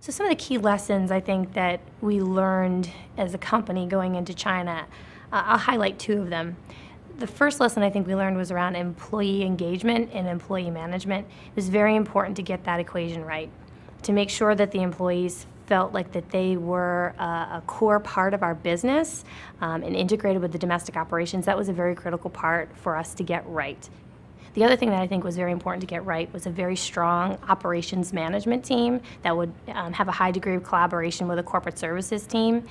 So some of the key lessons I think that we learned as a company going into China, I'll highlight two of them. The first lesson I think we learned was around employee engagement and employee management. It was very important to get that equation right, to make sure that the employees felt like that they were a core part of our business and integrated with the domestic operations. That was a very critical part for us to get right. The other thing that I think was very important to get right was a very strong operations management team that would have a high degree of collaboration with a corporate services team.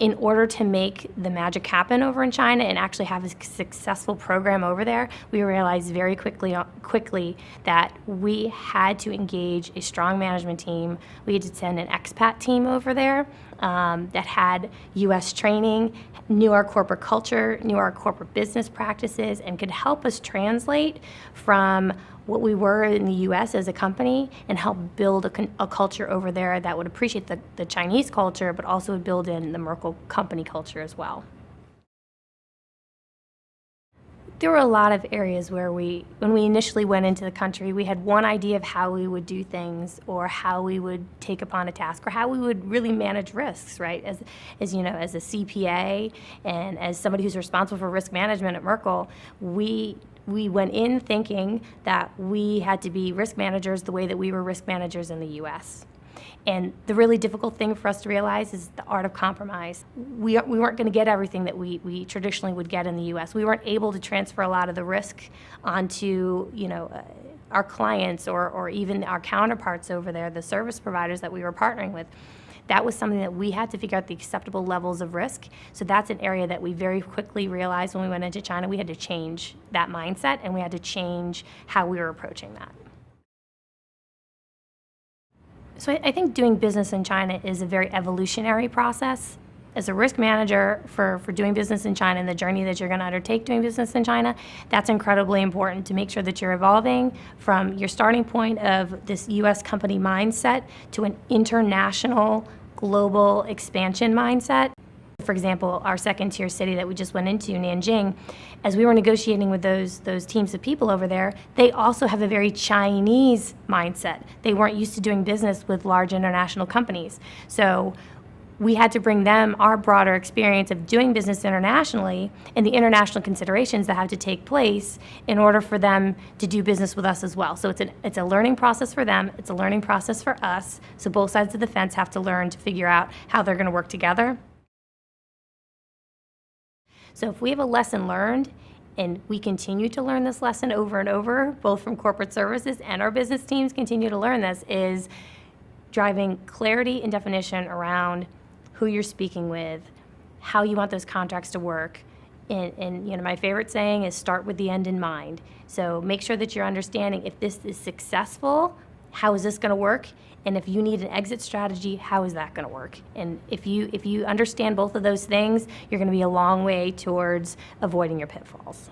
In order to make the magic happen over in China and actually have a successful program over there, we realized very quickly that we had to engage a strong management team. We had to send an expat team over there that had U.S. training, knew our corporate culture, knew our corporate business practices, and could help us translate from what we were in the U.S. as a company and help build a culture over there that would appreciate the Chinese culture, but also would build in the Merkle company culture as well. There were a lot of areas where when we initially went into the country, we had one idea of how we would do things or how we would take upon a task or how we would really manage risks, right? As you know, as a CPA and as somebody who's responsible for risk management at Merkle, we went in thinking that we had to be risk managers the way that we were risk managers in the U.S. And the really difficult thing for us to realize is the art of compromise. We weren't going to get everything that we traditionally would get in the U.S. We weren't able to transfer a lot of the risk onto, our clients or even our counterparts over there, the service providers that we were partnering with. That was something that we had to figure out the acceptable levels of risk. So that's an area that we very quickly realized when we went into China. We had to change that mindset and we had to change how we were approaching that. So I think doing business in China is a very evolutionary process. As a risk manager for doing business in China and the journey that you're going to undertake doing business in China, that's incredibly important to make sure that you're evolving from your starting point of this U.S. company mindset to an international, global expansion mindset. For example, our second-tier city that we just went into, Nanjing, as we were negotiating with those teams of people over there, they also have a very Chinese mindset. They weren't used to doing business with large international companies. So we had to bring them our broader experience of doing business internationally and the international considerations that have to take place in order for them to do business with us as well. So it's a learning process for them, it's a learning process for us, so both sides of the fence have to learn to figure out how they're going to work together. So if we have a lesson learned, and we continue to learn this lesson over and over, both from corporate services and our business teams continue to learn this, is driving clarity and definition around who you're speaking with, how you want those contracts to work. And my favorite saying is start with the end in mind. So make sure that you're understanding if this is successful, how is this going to work? And if you need an exit strategy, how is that going to work? And if you understand both of those things, you're going to be a long way towards avoiding your pitfalls.